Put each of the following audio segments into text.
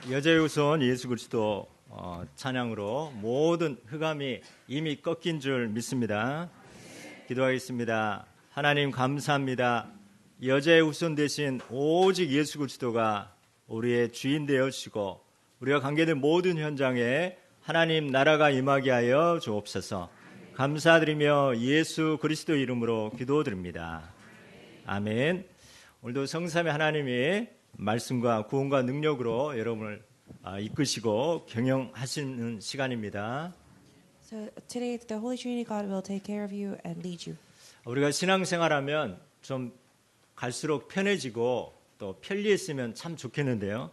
여자의 후손 예수 그리스도 찬양으로 모든 흑암이 이미 꺾인 줄 믿습니다. 기도하겠습니다. 하나님 감사합니다. 여자의 후손 대신 오직 예수 그리스도가 우리의 주인 되어주시고 우리가 관계된 모든 현장에 하나님 나라가 임하게 하여 주옵소서. 감사드리며 예수 그리스도 이름으로 기도드립니다. 아멘. 오늘도 성삼위 하나님이 말씀과 구원과 능력으로 여러분을 이끄시고 경영하시는 시간입니다. So today the Holy Trinity God will take care of you and lead you. 우리가 신앙생활하면 좀 갈수록 편해지고 또 편리했으면 참 좋겠는데요.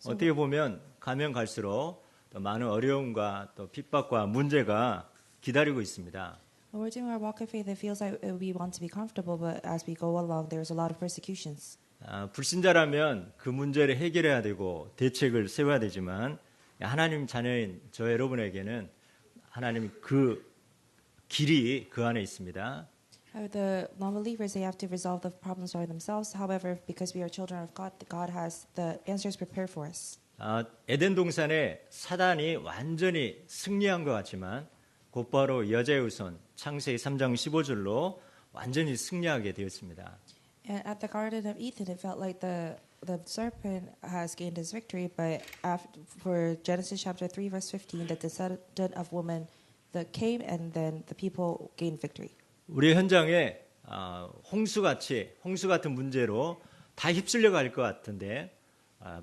어떻게 보면 가면 갈수록 더 많은 어려움과 또 핍박과 문제가 기다리고 있습니다. When we're doing our walk of faith, it feels like we want to be comfortable, but as we go along, there's a lot of persecutions. 불신자라면 그 문제를 해결해야 되고 대책을 세워야 되지만 하나님 자녀인 저 여러분에게는 하나님 그 길이 그 안에 있습니다. The non-believers, they have to resolve the problems by themselves. However, because we are children of God, God has the answers prepared for us. 에덴 동산에 사단이 완전히 승리한 것 같지만 곧바로 여자의 후손 창세기 3장 15절로 완전히 승리하게 되었습니다. And at the Garden of Eden, it felt like the serpent has gained his victory, but for Genesis chapter 3, verse 15, the descendant of woman that came, and then the people gained victory. 우리 현장에 홍수 같은 문제로 다 휩쓸려 갈 것 같은데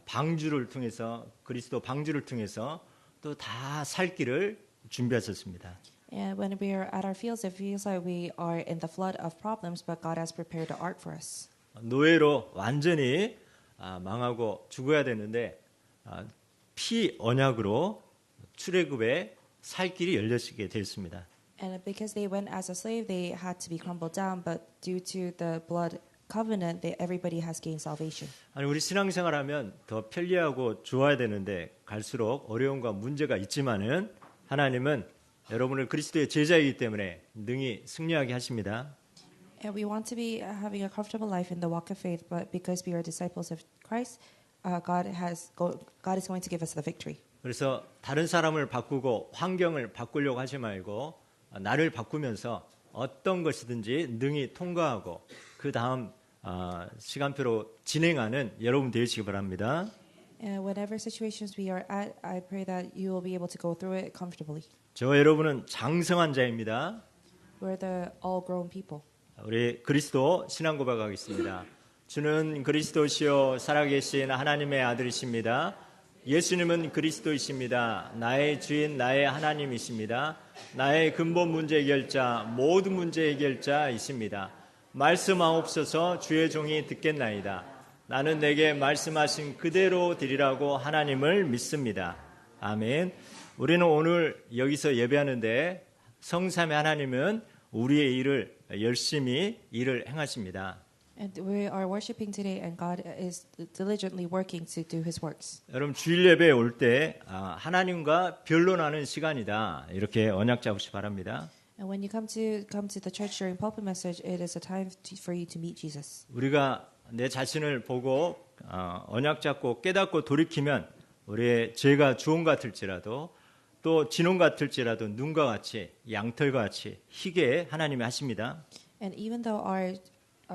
방주를 통해서 그리스도 방주를 통해서 또 다 살 길을 준비하셨습니다. And when we are at our fields, it feels like we are in the flood of problems, but God has prepared the ark for us. 노예로 완전히 망하고 죽어야 되는데 피 언약으로 출애굽에 살 길이 열려지게 되었습니다. And because they went as a slave, they had to be crumbled down, but due to the blood covenant, everybody has gained salvation. 아니 우리 신앙생활하면 더 편리하고 좋아야 되는데 갈수록 어려움과 문제가 있지만은 하나님은 여러분을 그리스도의 제자이기 때문에 능히 승리하게 하십니다. And we want to be having a comfortable life in the walk of faith, but because we are disciples of Christ, God is going to give us the victory. 그래서 다른 사람을 바꾸고 환경을 바꾸려고 하지 말고 나를 바꾸면서 어떤 것이든지 능히 통과하고 그 다음 시간표로 진행하는 여러분 되시기 바랍니다. And whatever situations we are at, I pray that you will be able to go through it comfortably. 저 여러분은 장성한 자입니다. We're the all-grown people. 우리 그리스도 신앙 고백하겠습니다. 주는 그리스도시요 살아계신 하나님의 아들이십니다. 예수님은 그리스도이십니다. 나의 주인 나의 하나님이십니다. 나의 근본 문제 해결자 모든 문제 해결자이십니다. 말씀하옵소서 주의 종이 듣겠나이다. 나는 내게 말씀하신 그대로 드리라고 하나님을 믿습니다. 아멘. 우리는 오늘 여기서 예배하는데 성삼위 하나님은 우리의 일을 열심히 일을 행하십니다. And we are worshiping today, and God is diligently working to do His works. 여러분 주일 예배에 올 때 하나님과 변론하는 시간이다 이렇게 언약 잡으시 바랍니다. And when you come to the church during pulpit message, it is a time for you to meet Jesus. 우리가 내 자신을 보고 언약 잡고 깨닫고 돌이키면 우리의 죄가 주홍 같을지라도 또 진홍 같을지라도 눈과 같이 양털과 같이 희게 하나님이 하십니다. And even though our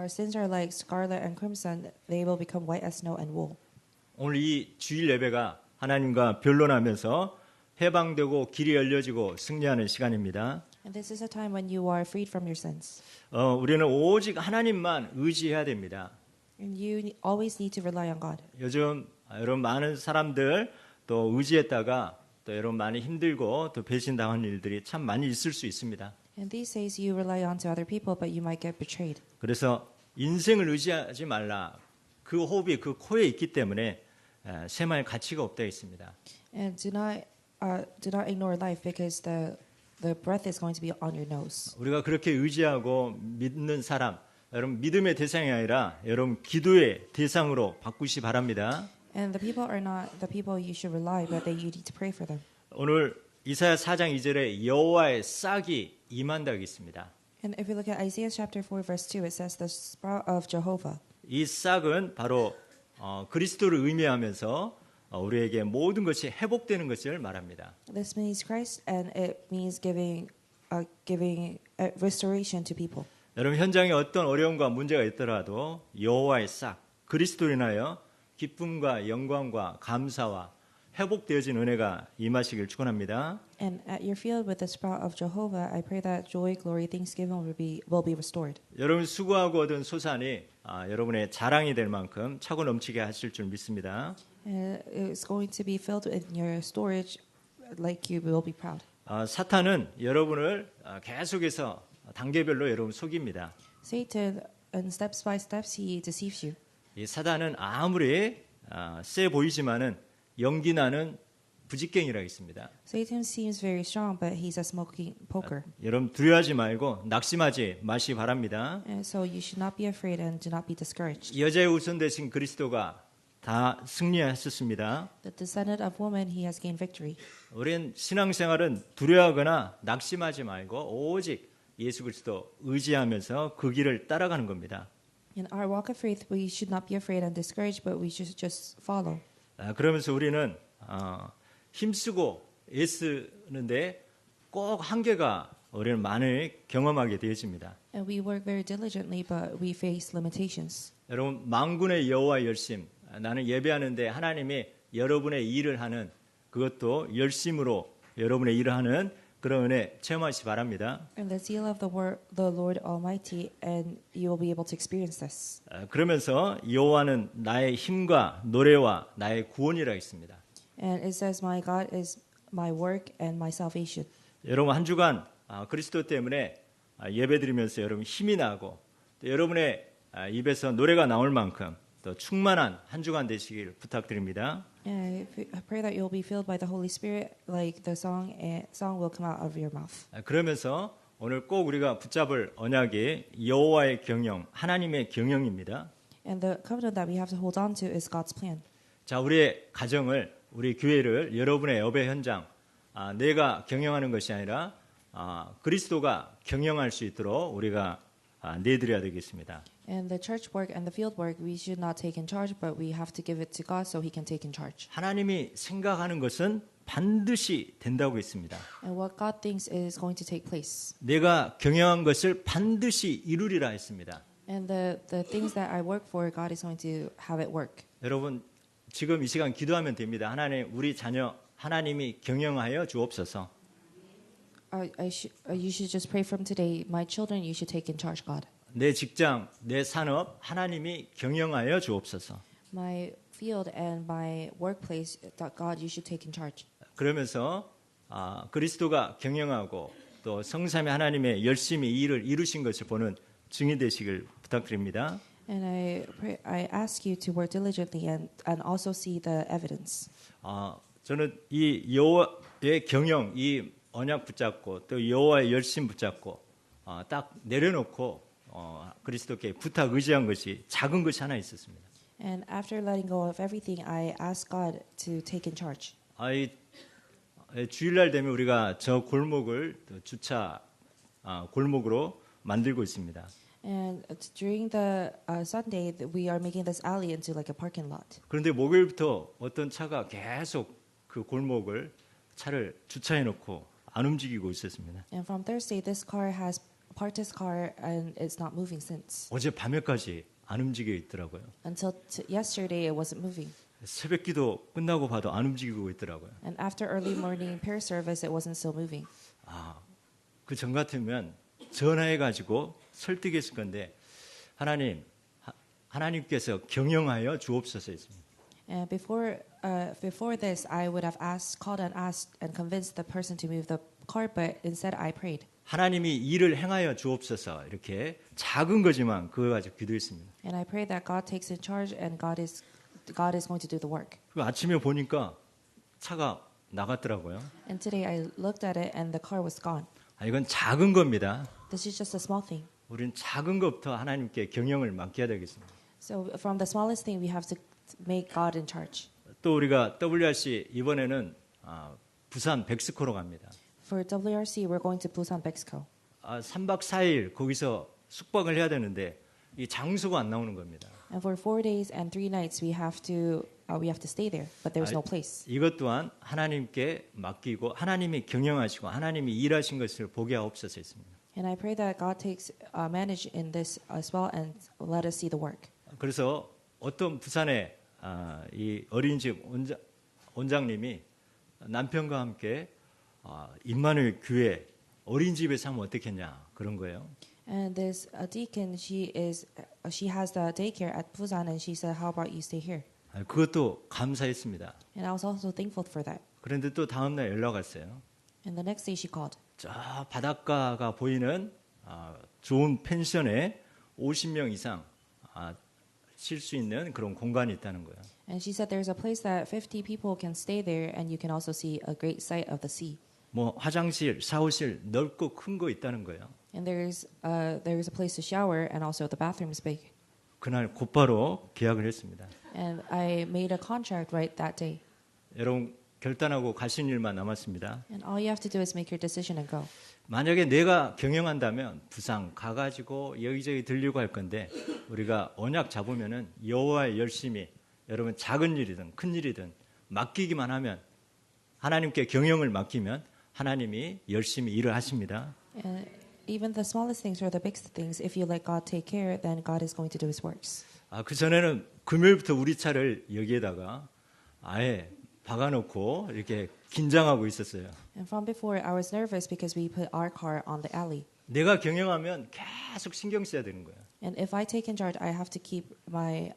sins are like scarlet and crimson, they will become white as snow and wool. 오늘 이 주일 예배가 하나님과 변론하면서 해방되고 길이 열려지고 승리하는 시간입니다. And this is a time when you are freed from your sins. 우리는 오직 하나님만 의지해야 됩니다. And you always need to rely on God. 요즘 여러분 많은 사람들 또 의지했다가 또 여러분 많이 힘들고 또 배신당하는 일들이 참 많이 있을 수 있습니다. And these days you rely on to other people, but you might get betrayed. 그래서 인생을 의지하지 말라. 그 호흡이 그 코에 있기 때문에 셈할 가치가 없다 했습니다. And do not ignore life because the breath is going to be on your nose. 우리가 그렇게 의지하고 믿는 사람, 여러분 믿음의 대상이 아니라 여러분 기도의 대상으로 바꾸시 바랍니다. And the people are not the people you should rely, but that you need to pray for them. 오늘 이사야 4장 2절에 여호와의 싹이 임한다 있습니다. And if you look at Isaiah chapter 4 verse 2, it says the sprout of Jehovah. 이 싹은 바로 그리스도를 의미하면서 우리에게 모든 것이 회복되는 것을 말합니다. This means Christ, and it means giving restoration to people. 여러분 현장에 어떤 어려움과 문제가 있더라도 여호와의 싹 그리스도로 인하여 기쁨과 영광과 감사와 회복되어진 은혜가 임하시길 축원합니다. And at your field with the sprout of Jehovah, I pray that joy, glory, thanksgiving will be restored. 여러분 수고하고 얻은 소산이 여러분의 자랑이 될 만큼 차고 넘치게 하실 줄 믿습니다. And it's going to be filled in your storage, like you will be proud. 사탄은 여러분을 계속해서 단계별로 여러분 속입니다. Satan, and steps by steps, he deceives you. 이 사단은 아무리 세 보이지만은 연기 나는 부직갱이라 있습니다. Satan seems very strong, but he's a smoking poker. 여러분 두려워하지 말고 낙심하지 마시기 바랍니다. And so you should not be afraid and do not be discouraged. 여자의 우선 되신 그리스도가 다 승리하셨습니다. The descendant of woman, he has gained victory. 우리는 신앙생활은 두려워하거나 낙심하지 말고 오직 예수 그리스도 의지하면서 그 길을 따라가는 겁니다. In our walk of faith, we should not be afraid and discouraged, but we should just follow. 그러면서 우리는 힘쓰고 애쓰는데 꼭 한계가 우리는 많이 경험하게 되어집니다. And we work very diligently, but we face limitations. 여러분 만군의 여호와의 열심, 나는 예배하는데 하나님이 여러분의 일을 하는 그것도 열심으로 여러분의 일을 하는 그런 은혜 체험하시기 바랍니다. And the zeal of the Lord Almighty, and you will be able to experience this. 그러면서 여호와는 나의 힘과 노래와 나의 구원이라 했습니다. And it says, "My God is my work and my salvation." 여러분 한 주간 그리스도 때문에 예배드리면서 여러분 힘이 나고 또 여러분의 입에서 노래가 나올 만큼 또 충만한 한 주간 되시길 부탁드립니다. And I pray that you'll be filled by the Holy Spirit, like the song will come out of your mouth. 그러면서 오늘 꼭 우리가 붙잡을 언약이 여호와의 경영, 하나님의 경영입니다. And the covenant that we have to hold on to is God's plan. 자, 우리의 가정을, 우리 교회를 여러분의 예배 현장, 내가 경영하는 것이 아니라 그리스도가 경영할 수 있도록 우리가 내드려야 되겠습니다. And the church work and the field work, we should not take in charge, but we have to give it to God so He can take in charge. 하나님이 생각하는 것은 반드시 된다고 했습니다. And what God thinks is going to take place. 내가 경영한 것을 반드시 이루리라 했습니다. And the things that I work for, God is going to have it work. 여러분 지금 이 시간 기도하면 됩니다. 하나님, 우리 자녀 하나님이 경영하여 주옵소서. You should just pray from today. My children, you should take in charge, God. 내 직장, 내 산업 하나님이 경영하여 주옵소서. My field and my workplace, God, you should take in charge. 그러면서 그리스도가 경영하고 또 성삼위 하나님의 열심히 이 일을 이루신 것을 보는 증인 되시길 부탁드립니다. And I ask you to work diligently and also see the evidence. 저는 이 여호와의 경영, 이 언약 붙잡고 또 여호와의 열심 붙잡고 딱 내려놓고 그리스도께 부탁 의지한 것이 작은 것이 하나 있었습니다. And after letting go of everything, I asked God to take in charge. 주일날 되면 우리가 저 골목을 주차 골목으로 만들고 있습니다. And during the Sunday, we are making this alley into like a parking lot. 그런데 목요일부터 어떤 차가 계속 그 골목을 차를 주차해 놓고 안 움직이고 있었습니다. And from Thursday, this car has parked his car and it's not moving since. 어제 밤에까지 안 움직여 있더라고요. Until yesterday, it wasn't moving. 새벽기도 끝나고 봐도 안 움직이고 있더라고요. And after early morning prayer service, it wasn't still moving. 그 전 같으면 전화해 가지고 설득했을 건데 하나님께서 경영하여 주옵소서 했습니다. And before this, I would have called and asked and convinced the person to move the car, but instead I prayed. 하나님이 일을 행하여 주옵소서 이렇게 작은 거지만 그거 가지고 기도했습니다. And I pray that God takes in charge and God is going to do the work. 그 아침에 보니까 차가 나갔더라고요. And today I looked at it and the car was gone. 이건 작은 겁니다. This is just a small thing. 우리는 작은 것부터 하나님께 경영을 맡겨야 되겠습니다. So from the smallest thing, we have to make God in charge. 또 우리가 WRC 이번에는 부산 백스코로 갑니다. For WRC, we're going to Busan, Mexico. 3박 4일 거기서 숙박을 해야 되는데 이 장소가 안 나오는 겁니다. And for 4 days and 3 nights, we have to we have to stay there, but there's no place. 이것 또한 하나님께 맡기고 하나님이 경영하시고 하나님이 일하신 것을 보게 하옵소서 했습니다. And I pray that God takes manage in this as well and let us see the work. 그래서 어떤 부산의 이 어린이집 원장님이 남편과 함께 임마누엘 교회 어린이집에서 하면 어떻겠냐 그런 거예요. And this deacon, she has the daycare at Busan, and she said, "How about you stay here?" 그것도 감사했습니다. And I was also thankful for that. 그런데 또 다음 날 연락 왔어요. And the next day she called. 저 바닷가가 보이는 좋은 펜션에 50명 이상 쉴 수 있는 그런 공간이 있다는 거예요. And she said there's a place that 50 people can stay there, and you can also see a great sight of the sea. 뭐 화장실, 샤워실 넓고 큰 거 있다는 거예요. And there's a place to shower, and also the bathroom is big. 그날 곧바로 계약을 했습니다. And I made a contract right that day. 여러분 결단하고 가신 일만 남았습니다. And all you have to do is make your decision and go. 만약에 내가 경영한다면 부산 가가지고 여기저기 들리고 할 건데 우리가 언약 잡으면은 여호와의 열심히 여러분 작은 일이든 큰 일이든 맡기기만 하면 하나님께 경영을 맡기면 하나님이 열심히 일을 하십니다. And even the smallest things or the biggest things, if you let God take care, then God is going to do His works. 그 전에는 금요일부터 우리 차를 여기에다가 아예 박아놓고 이렇게 긴장하고 있었어요. And from before, I was nervous because we put our car on the alley. 내가 경영하면 계속 신경 써야 되는 거예요. And if I take in charge, I have to keep my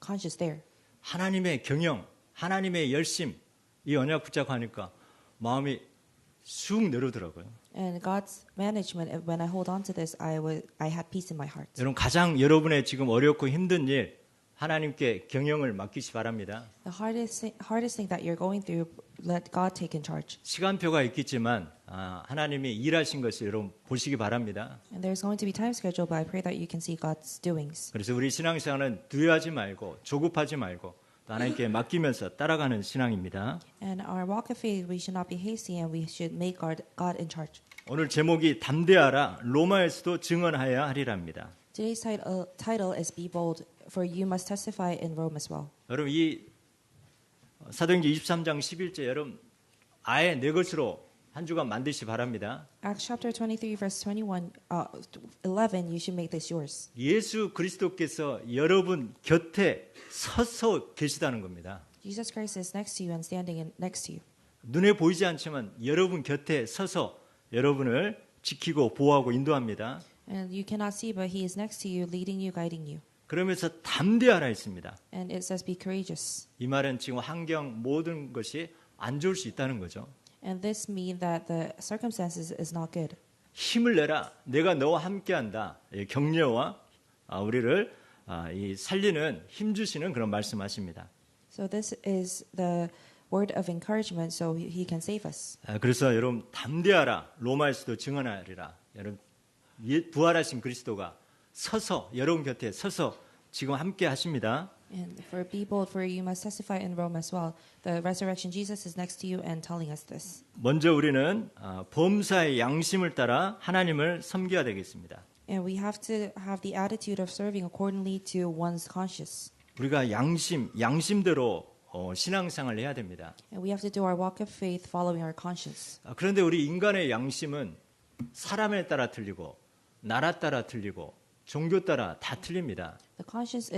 conscience there. 하나님의 경영, 하나님의 열심, 이 언약 붙잡하니까 마음이 쑥 내려오더라고요. And God's management, when I hold on to this, I had peace in my heart. 여러분 가장 여러분의 지금 어렵고 힘든 일 하나님께 경영을 맡기시 바랍니다. The hardest thing that you're going through, let God take in charge. 시간표가 있겠지만 하나님이 일하신 것을 여러분 보시기 바랍니다. And there's going to be time schedule, but I pray that you can see God's doings. 그래서 우리 신앙생활은 두려워하지 말고 조급하지 말고 또 하나님께 맡기면서 따라가는 신앙입니다. And our walk of faith, we should not be hasty, and we should make God in charge. 오늘 제목이 담대하라 로마에서도 증언하여야 하리랍니다. Today's title is Be Bold, for you must testify in Rome as well. 여러분 이 사도행전 23장 11절 여러분 아예 내 것으로 한 주간 만드시 바랍니다. Acts chapter 23, verse 11, you should make this yours. 예수 그리스도께서 여러분 곁에 서서 계시다는 겁니다. Jesus Christ is next to you and standing next to you. 눈에 보이지 않지만 여러분 곁에 서서 여러분을 지키고 보호하고 인도합니다. And you cannot see, but He is next to you, leading you, guiding you. 그러면서 담대하라 했습니다. And it says, be courageous. 이 말은 지금 환경 모든 것이 안 좋을 수 있다는 거죠. And this means that the circumstances is not good. 힘을 내라. 내가 너와 함께한다. 격려와 우리를 이 살리는 힘 주시는 그런 말씀하십니다. So this is the word of encouragement, so He can save us. 그래서 여러분 담대하라. 로마에서도 증언하리라. 여러분 부활하신 그리스도가 서서 여러분 곁에 서서 지금 함께 하십니다. And for be bold, for you must testify in Rome as well. The resurrection Jesus is next to you and telling us this. 먼저 우리는 범사의 양심을 따라 하나님을 섬겨야 되겠습니다. And we have to have the attitude of serving accordingly to one's conscience. 우리가 양심대로 신앙생활을 해야 됩니다. And we have to do our walk of faith following our conscience. 그런데 우리 인간의 양심은 사람에 따라 틀리고 나라 따라 틀리고 종교 따라 다 틀립니다. The conscience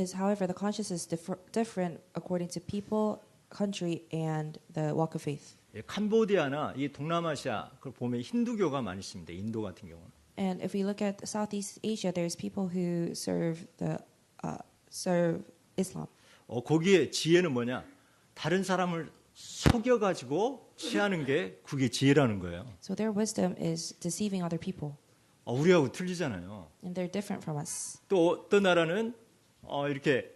is different according to people, country, and the walk of faith. 캄보디아나 이 동남아시아 그걸 보면 힌두교가 많이 있습니다. 인도 같은 경우는. And if we look at Southeast Asia, there's people who serve Islam. 거기에 지혜는 뭐냐? 다른 사람을 속여가지고 취하는 게 그게 지혜라는 거예요. So their wisdom is deceiving other people. 우리하고 틀리잖아요. And they're different from us. 또 어떤 나라는 이렇게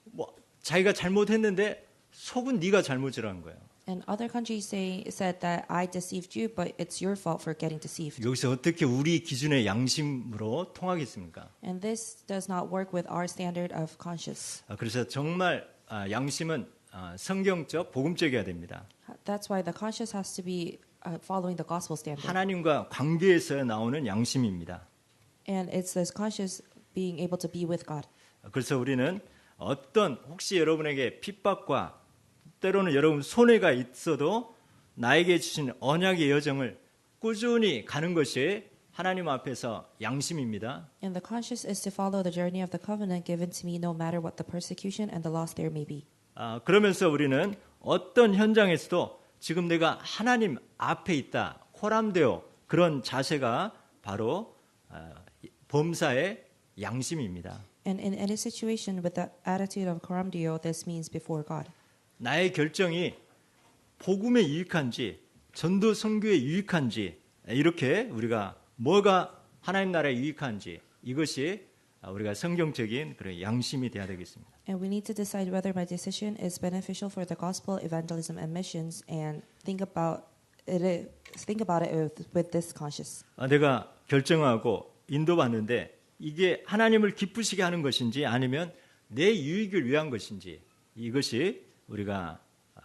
뭐 자기가 잘못했는데 속은 네가 잘못이라는 거예요. And other countries said that I deceived you, but it's your fault for getting deceived. 여기서 어떻게 우리 기준의 양심으로 통하겠습니까? And this does not work with our standard of conscience. 그래서 정말 양심은 성경적 복음적이어야 됩니다. That's why the conscience has to be following the gospel standard. 하나님과 관계에서 나오는 양심입니다. And it's this conscience being able to be with God. 그래서 우리는 혹시 여러분에게 핍박과 때로는 여러분 손해가 있어도 나에게 주신 언약의 여정을 꾸준히 가는 것이 하나님 앞에서 양심입니다. And the conscience is to follow the journey of the covenant given to me no matter what the persecution and the loss there may be. 그러면서 우리는 어떤 현장에서도 지금 내가 하나님 앞에 있다, 코람되어 그런 자세가 바로 범사의 양심입니다. And in any situation with the attitude of coram deo, this means before God. 나의 결정이 복음에 유익한지 전도 선교에 유익한지 이렇게 우리가 뭐가 하나님 나라에 유익한지 이것이 우리가 성경적인 그런 양심이 되어야 되겠습니다. And we need to decide whether my decision is beneficial for the gospel, evangelism, and missions, and think about it with this conscience. 내가 결정하고 인도받는데 이게 하나님을 기쁘시게 하는 것인지 아니면 내 유익을 위한 것인지 이것이 우리가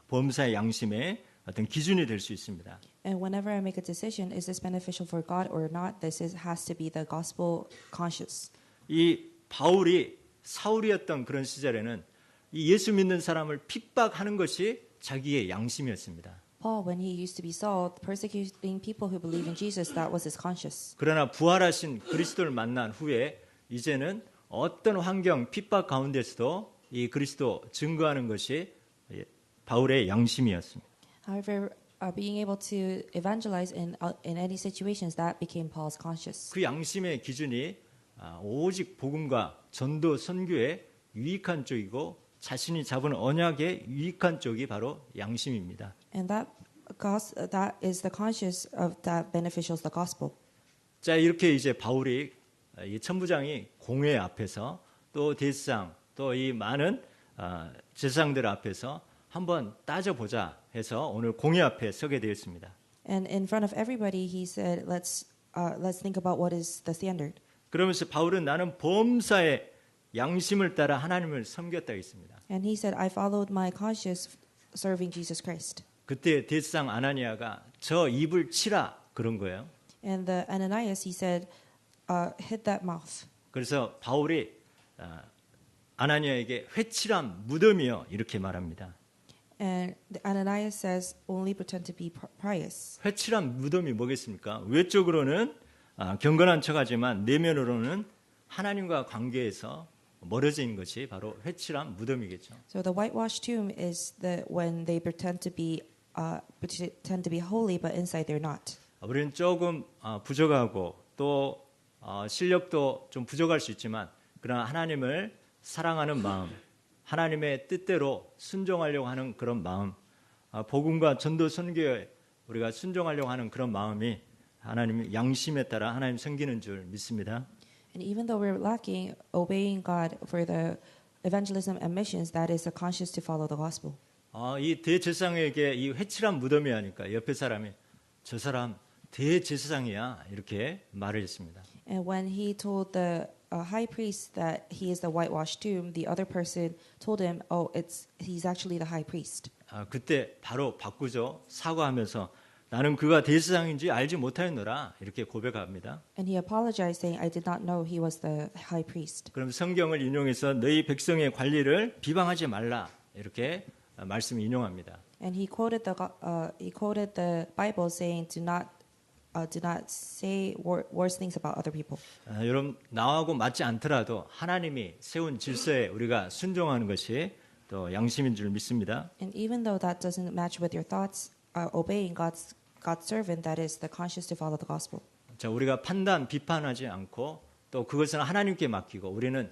범사의 양심의 어떤 기준이 될 수 있습니다. And whenever I make a decision, is this beneficial for God or not? Has to be the gospel conscious. 이 바울이 사울이었던 그런 시절에는 이 예수 믿는 사람을 핍박하는 것이 자기의 양심이었습니다. Paul, when he used to be Saul, persecuting people who believe in Jesus, that was his conscience. 그러나 부활하신 그리스도를 만난 후에 이제는 어떤 환경, 핍박 가운데서도 이 그리스도 증거하는 것이 바울의 양심이었습니다. However, being able to evangelize in any situations, that became Paul's conscience. 그 양심의 기준이 오직 복음과 전도 선교에 유익한 쪽이고 자신이 잡은 언약에 유익한 쪽이 바로 양심입니다. And that is the conscience of that beneficial the gospel. 자, 이렇게 이제 바울이 이 천부장이 공회 앞에서 또 대제사장 또 이 많은 제사장들 앞에서 한번 따져보자 해서 오늘 공회 앞에 서게 되었습니다. And in front of everybody, he said, "Let's think about what is the standard." 그러면서 바울은 나는 범사의 양심을 따라 하나님을 섬겼다 했습니다. And he said, "I followed my conscience, serving Jesus Christ." 그때 대제사장 아나니아가 저 입을 치라 그런 거예요. And the Ananias, he said, "Hit that mouth." 그래서 바울이 아나니아에게 회칠한 무덤이요 이렇게 말합니다. And Ananias says, "Only pretend to be pious." 회칠한 무덤이 뭐겠습니까? 외적으로는 경건한 척하지만 내면으로는 하나님과 관계에서 멀어져 있는 것이 바로 회칠한 무덤이겠죠. So the whitewashed tomb is when they pretend to be holy, but inside they're not. 우리는 조금 부족하고 또 실력도 좀 부족할 수 있지만 그러나 하나님을 사랑하는 마음, 하나님의 뜻대로 순종하려고 하는 그런 마음, 복음과 전도 선교에 우리가 순종하려고 하는 그런 마음이 하나님의 양심에 따라 하나님 섬기는 줄 믿습니다. And even though we're lacking obeying God for the evangelism and missions, that is a conscience to follow the gospel. 이 대제사장에게 이 회칠한 무덤이 하니까 옆에 사람이 저 사람 대제사장이야 이렇게 말을 했습니다. And when he told the high priest that he is the whitewashed tomb, the other person told him, "Oh, he's actually the high priest." 그때 바로 바꾸죠. 사과하면서 나는 그가 대제사장인지 알지 못하였노라 이렇게 고백합니다. And he apologized, saying, "I did not know he was the high priest." 그럼 성경을 인용해서 너희 백성의 관리를 비방하지 말라 이렇게 말씀을 인용합니다. And he quoted the Bible, saying, "Do not say worse things about other people." 여러분 나하고 맞지 않더라도 하나님이 세운 질서에 우리가 순종하는 것이 또 양심인 줄 믿습니다. And even though that doesn't match with your thoughts, obeying God's servant, that is the conscience to follow the gospel. 자, 우리가 판단, 비판하지 않고 또 그것은 하나님께 맡기고 우리는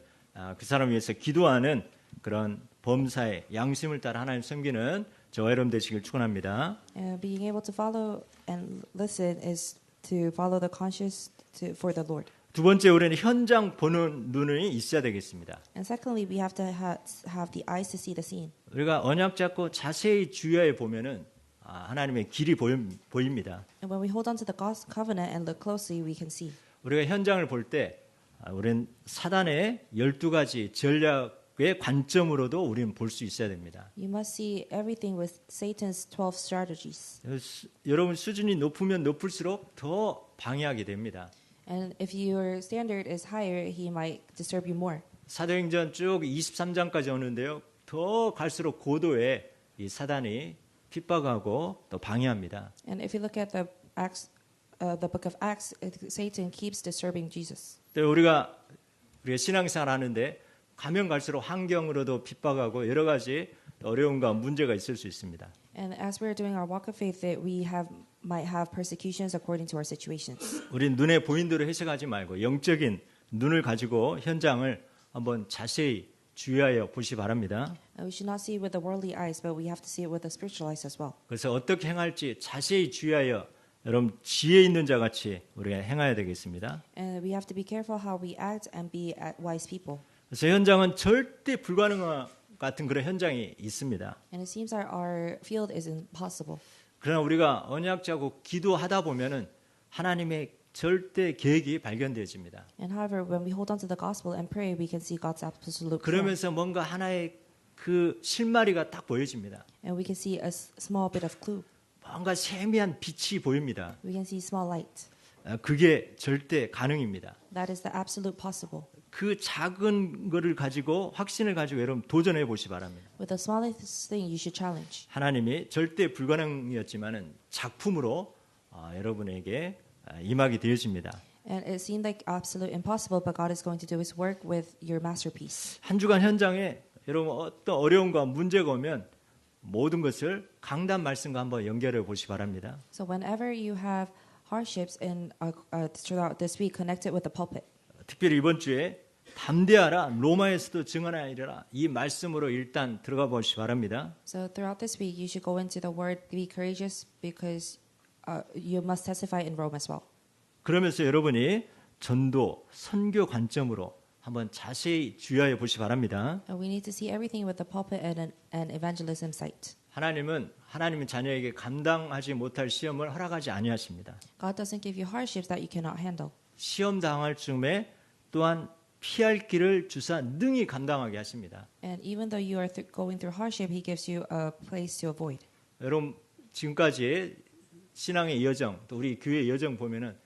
그 사람을 위해서 기도하는 그런 범사의 양심을 따라 하나님 섬기는 저와 여러분 되시길 축원합니다. Being able to follow and listen is to follow the conscience for the Lord. 두 번째 우리는 현장 보는 눈이 있어야 되겠습니다. And secondly, we have to have the eyes to see the scene. 우리가 언약 잡고 자세히 주의해 보면은 하나님의 길이 보입니다. And when we hold on to the covenant and look closely, we can see. 우리가 현장을 볼 때 우리는 사단의 12가지 전략의 관점으로도 우리는 볼 수 있어야 됩니다. You must see everything with Satan's 12 strategies. 여러분 수준이 높으면 높을수록 더 방해하게 됩니다. And if your standard is higher, he might disturb you more. 사도행전 쭉 23장까지 오는데요. 더 갈수록 고도의 이 사단이 핍박하고 또 방해합니다. And if you look at the book of Acts, Satan keeps disturbing Jesus. 또 우리가 신앙생활 하는데 가면 갈수록 환경으로도 핍박하고 여러 가지 어려움과 문제가 있을 수 있습니다. And as we're doing our walk of faith, that we might have persecutions according to our situations. 우리 눈에 보인 대로 해석하지 말고 영적인 눈을 가지고 현장을 한번 자세히 주의하여 보시 바랍니다. And we should not see it with the worldly eyes, but we have to see it with the spiritual eyes as well. 그래서 어떻게 행할지 자세히 주의하여 여러분 지혜 있는 자 같이 우리가 행해야 되겠습니다. And we have to be careful how we act and be wise people. 그래서 현장은 절대 불가능한 같은 그런 현장이 있습니다. And it seems our field is impossible. 그러나 우리가 언약 잡고 기도하다 보면은 하나님의 절대 계획이 발견되어집니다. And however, when we hold on to the gospel and pray, we can see God's absolute plan. 그러면서 뭔가 하나의 그 실마리가 딱 보여집니다. And we can see a small bit of clue. 뭔가 세미한 빛이 보입니다. We can see small light. 그게 절대 가능입니다. That is the absolute possible. 그 작은 거를 가지고 확신을 가지고 여러분 도전해 보시 바랍니다. With the smallest thing, you should challenge. 하나님이 절대 불가능이었지만은 작품으로 여러분에게 임하게 되어집니다. And it seemed like absolute impossible, but God is going to do His work with your masterpiece. 한 주간 현장에 여러분 어떤 어려움과 문제가 오면 모든 것을 강단 말씀과 한번 연결해 보시 바랍니다. So whenever you have hardships throughout this week, connect it with the pulpit. 특별히 이번 주에 담대하라 로마에서도 증언하리라 이 말씀으로 일단 들어가 보시 바랍니다. So throughout this week, you should go into the word, be courageous, because you must testify in Rome as well. 그러면서 여러분이 전도, 선교 관점으로 한번 자세히 주의하여 보시 바랍니다. And we need to see everything with the pulpit and evangelism sight. 하나님은 자녀에게 감당하지 못할 시험을 허락하지 아니하십니다. God doesn't give you hardships that you cannot handle. 시험 당할 즈음에 또한 피할 길을 주사 능히 감당하게 하십니다. And even though you are going through hardship, He gives you a place to avoid. 여러분 지금까지 신앙의 여정, 또 우리 교회의 여정 보면은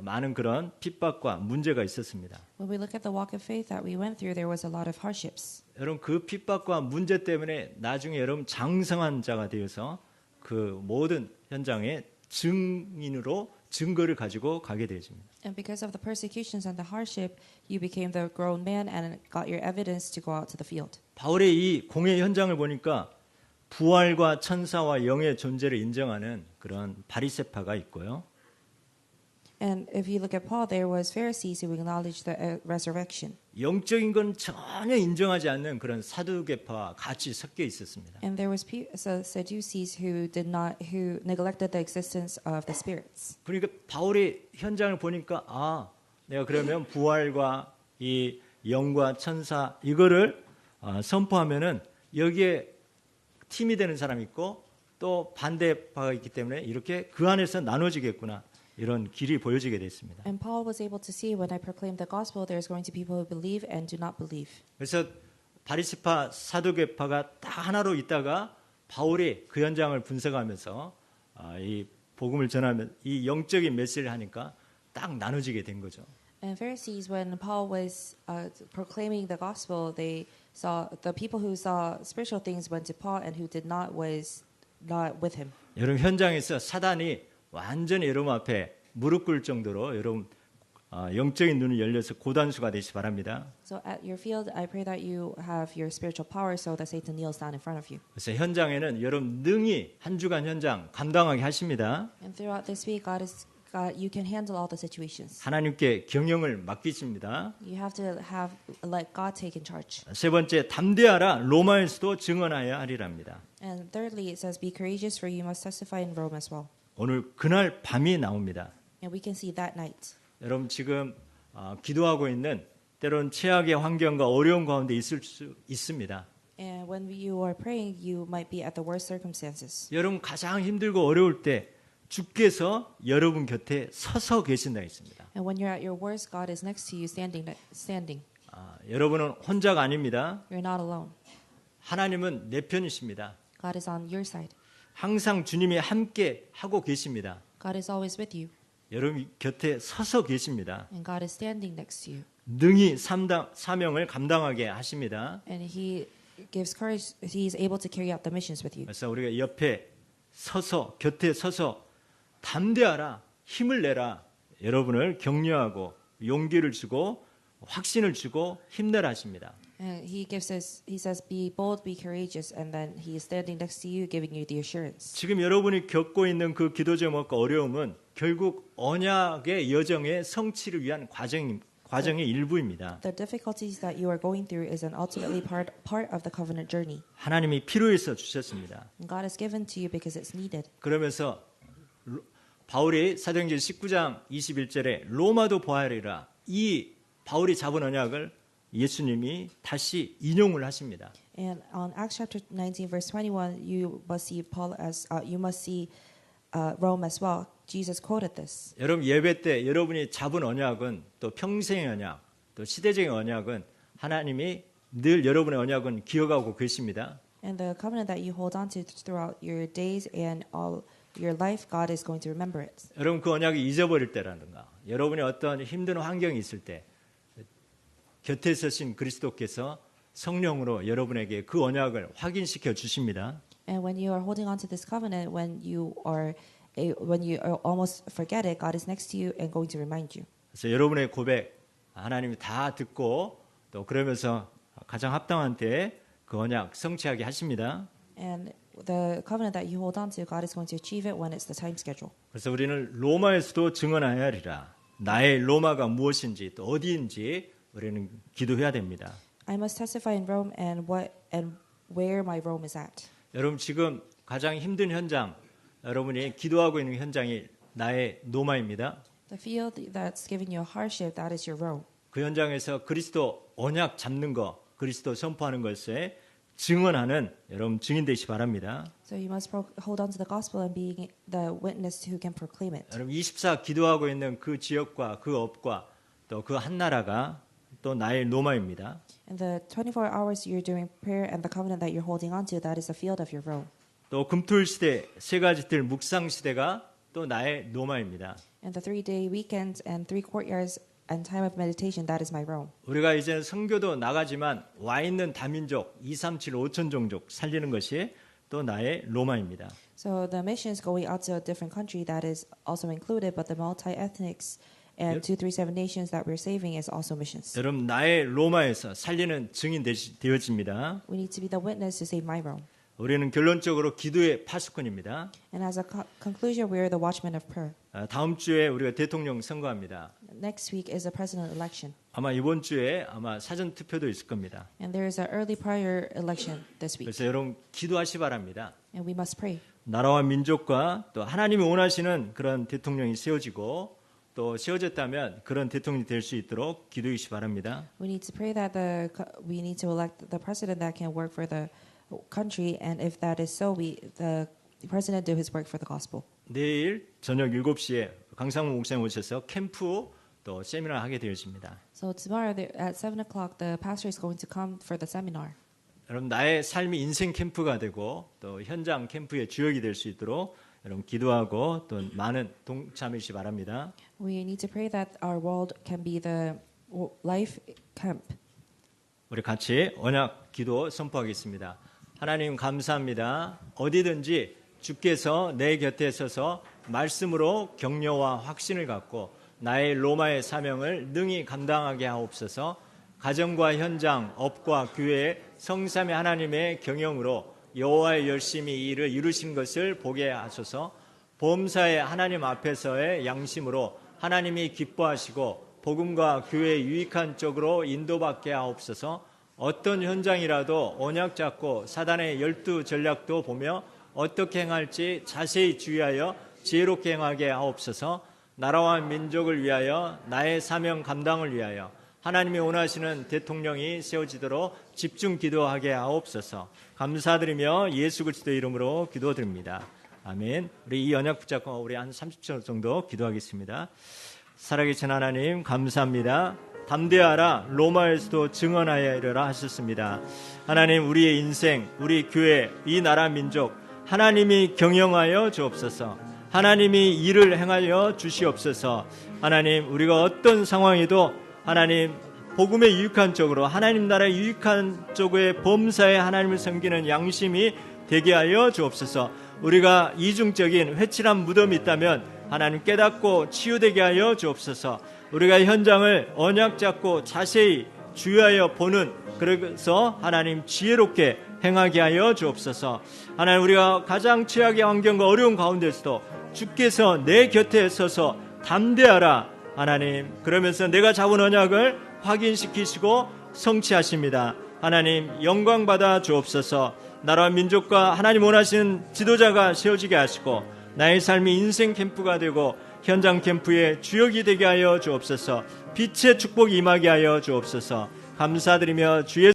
많은 그런 핍박과 문제가 있었습니다. When we look at the walk of faith that we went through, there was a lot of hardships. 여러분 그 핍박과 문제 때문에 나중에 여러분 장성한 자가 되어서 그 모든 현장의 증인으로 증거를 가지고 가게 되어집니다. And because of the persecutions and the hardship, you became the grown man and got your evidence to go out to the field. 바울의 이 공회 현장을 보니까 부활과 천사와 영의 존재를 인정하는 그런 바리새파가 있고요. And if you look at Paul, there was Pharisees who acknowledged the resurrection. 영적인 건 전혀 인정하지 않는 그런 사두개파와 같이 섞여 있었습니다. And there was Sadducees who neglected the existence of the spirits. 그러니까 바울의 현장을 보니까 내가 그러면 부활과 이 영과 천사 이거를 선포하면은 여기에 팀이 되는 사람이 있고 또 반대파가 있기 때문에 이렇게 그 안에서 나눠지겠구나. 이런 길이 보여지게 됐습니다. And Paul was able to see when I proclaim the gospel, there's going to be people who believe and do not believe. 그래서 바리새파, 사두개파가 다 하나로 있다가 바울이 그 현장을 분석하면서 이 복음을 전하면 이 영적인 메시지를 하니까 딱 나눠지게 된 거죠. And Pharisees, when Paul was proclaiming the gospel, they saw the people who saw spiritual things went to Paul, and who did not was not with him. 여러분 현장에서 사단이 완전히 여러분 앞에 무릎 꿇을 정도로 여러분 영적인 눈이 열려서 고단수가 되시기 바랍니다. So at your field, I pray that you have your spiritual power so that Satan kneels down in front of you. 그래서 현장에는 여러분 능히 한 주간 현장 감당하게 하십니다. And throughout this week, you can handle all the situations. 하나님께 경영을 맡기십니다. You have to let God take in charge. 세 번째 담대하라 로마에서도 증언하여 하리랍니다. And thirdly, it says, "Be courageous, for you must testify in Rome as well." 오늘 그날 밤이 나옵니다. And we can see that night. 여러분 지금 기도하고 있는 때론 최악의 환경과 어려운 가운데 있을 수 있습니다. And when you are praying, you might be at the worst circumstances. 여러분 가장 힘들고 어려울 때 주께서 여러분 곁에 서서 계신다 했습니다. And when you're at your worst, God is next to you, standing. 여러분은 혼자가 아닙니다. You're not alone. 하나님은 내 편이십니다. God is on your side. 항상 주님이 함께 하고 계십니다. God is always with you. 여러분 곁에 서서 계십니다. And God is standing next to you. 능히 사명을 감당하게 하십니다. And He gives courage. He is able to carry out the missions with you. 그래서 우리가 옆에 서서 곁에 서서 담대하라, 힘을 내라, 여러분을 격려하고 용기를 주고 확신을 주고 힘내라 하십니다. And he says, be bold, be courageous, and then he is standing next to you, giving you the assurance. 지금 여러분이 겪고 있는 그 기도 제목과 어려움은 결국 언약의 여정의 성취를 위한 과정의 일부입니다. The difficulties that you are going through is an ultimately part of the covenant journey. 하나님이 필요해서 주셨습니다. And God has given to you because it's needed. 그러면서 바울이 사도행전 19장 21절에 로마도 보아리라, 이 바울이 잡은 언약을 예수님이 다시 인용을 하십니다. And on Acts chapter 19 verse 21, you must see Paul as you must see Rome as well. Jesus quoted this. 여러분 예배 때 여러분이 잡은 언약은 또 평생의 언약, 또 시대적인 언약은 하나님이 늘 여러분의 언약은 기억하고 계십니다. And the covenant that you hold on to throughout your days and all your life, God is going to remember it. 여러분 그 언약을 잊어버릴 때라든가 여러분이 어떤 힘든 환경이 있을 때 곁에 서신 그리스도께서 성령으로 여러분에게 그 언약을 확인시켜 주십니다. And when you are holding on to this covenant, when you almost forget it, God is next to you and going to remind you. 그래서 여러분의 고백 하나님이 다 듣고 또 그러면서 가장 합당한 때에 그 언약 성취하게 하십니다. And the covenant that you hold on to, God is going to achieve it when it's the time schedule. 그래서 우리는 로마에서도 증언하여야 하리라. 나의 로마가 무엇인지 또 어디인지 우리는 기도해야 됩니다. I must testify in Rome and where my Rome is at. 여러분 지금 가장 힘든 현장, 여러분이 기도하고 있는 현장이 나의 로마입니다. The field that's giving you a hardship, that is your Rome. 그 현장에서 그리스도 언약 잡는 거, 그리스도 선포하는 것에 증언하는 여러분 증인 되시기 바랍니다. So you must hold on to the gospel and be the witness who can proclaim it. 여러분 24 기도하고 있는 그 지역과 그 업과 또 그 한 나라가 또 나의 로마입니다. And the 24 hours you're doing prayer and the covenant that you're holding on to, that is the field of your Rome. 또 금토일 시대, 세 가지 뜰 묵상 시대가 또 나의 로마입니다. And the 3-day weekends and 3 courtyards and time of meditation, that is my Rome. 우리가 이제는 선교도 나가지만 와 있는 다민족 237 5천 종족 살리는 것이 또 나의 로마입니다. So the missions going out to a different country, that is also included, but the multi-ethnics and 237 nations that we're saving is also missions. 여러분 나의 로마에서 살리는 증인 되어집니다. We need to be the witness to save my Rome. 우리는 결론적으로 기도의 파수꾼입니다. And as a conclusion, we are the watchmen of prayer. 다음 주에 우리가 대통령 선거합니다. Next week is a president election. 아마 이번 주에 아마 사전 투표도 있을 겁니다. And there is an early prior election this week. 그래서 여러분 기도하시 바랍니다. And we must pray. 나라와 민족과 또 하나님이 원하시는 그런 대통령이 세워지고 또 세워졌다면 그런 대통령이 될 수 있도록 기도하시 바랍니다. We need to pray that we need to elect the president that can work for the country, and if that is so, the president do his work for the gospel. 내일 저녁 7시에 강상무 목사님 오셔서 캠프 또 세미나 하게 되어집니다. So tomorrow at 7 o'clock, the pastor is going to come for the seminar. 여러분 나의 삶이 인생 캠프가 되고 또 현장 캠프의 주역이 될 수 있도록 여러분 기도하고 또 많은 동참이시 바랍니다. We need to pray that our world can be the life camp. 우리 같이 언약 기도 선포하겠습니다. 하나님 감사합니다. 어디든지 주께서 내 곁에 서서 말씀으로 격려와 확신을 갖고 나의 로마의 사명을 능히 감당하게 하옵소서. 가정과 현장, 업과 교회, 성삼위 하나님의 경영으로 여호와의 열심히 이 일을 이루신 것을 보게 하소서. 보험사의 하나님 앞에서의 양심으로 하나님이 기뻐하시고 복음과 교회에 유익한 쪽으로 인도받게 하옵소서. 어떤 현장이라도 언약 잡고 사단의 12 전략도 보며 어떻게 행할지 자세히 주의하여 지혜롭게 행하게 하옵소서. 나라와 민족을 위하여 나의 사명 감당을 위하여 하나님이 원하시는 대통령이 세워지도록 집중 기도하게 하옵소서. 감사드리며 예수 그리스도의 이름으로 기도드립니다. 아멘. 우리 이 언약 붙잡고 우리 한 30초 정도 기도하겠습니다. 살아계신 하나님 감사합니다. 담대하라 로마에서도 증언하여 이르라 하셨습니다. 하나님 우리의 인생, 우리 교회, 이 나라 민족 하나님이 경영하여 주옵소서. 하나님이 일을 행하여 주시옵소서. 하나님 우리가 어떤 상황에도 하나님 복음에 유익한 쪽으로 하나님 나라에 유익한 쪽의 범사에 하나님을 섬기는 양심이 되게 하여 주옵소서. 우리가 이중적인 회칠한 무덤이 있다면 하나님 깨닫고 치유되게 하여 주옵소서. 우리가 현장을 언약 잡고 자세히 주의하여 보는, 그래서 하나님 지혜롭게 행하게 하여 주옵소서. 하나님, 우리가 가장 최악의 환경과 어려운 가운데서도 주께서 내 곁에 서서 담대하라 하나님, 그러면서 내가 잡은 언약을 확인시키시고 성취하십니다. 하나님 영광 받아 주옵소서. 나라와 민족과 하나님 원하시는 지도자가 세워지게 하시고 나의 삶이 인생 캠프가 되고 현장 캠프의 주역이 되게 하여 주옵소서. 빛의 축복이 임하게 하여 주옵소서. 감사드리며 주의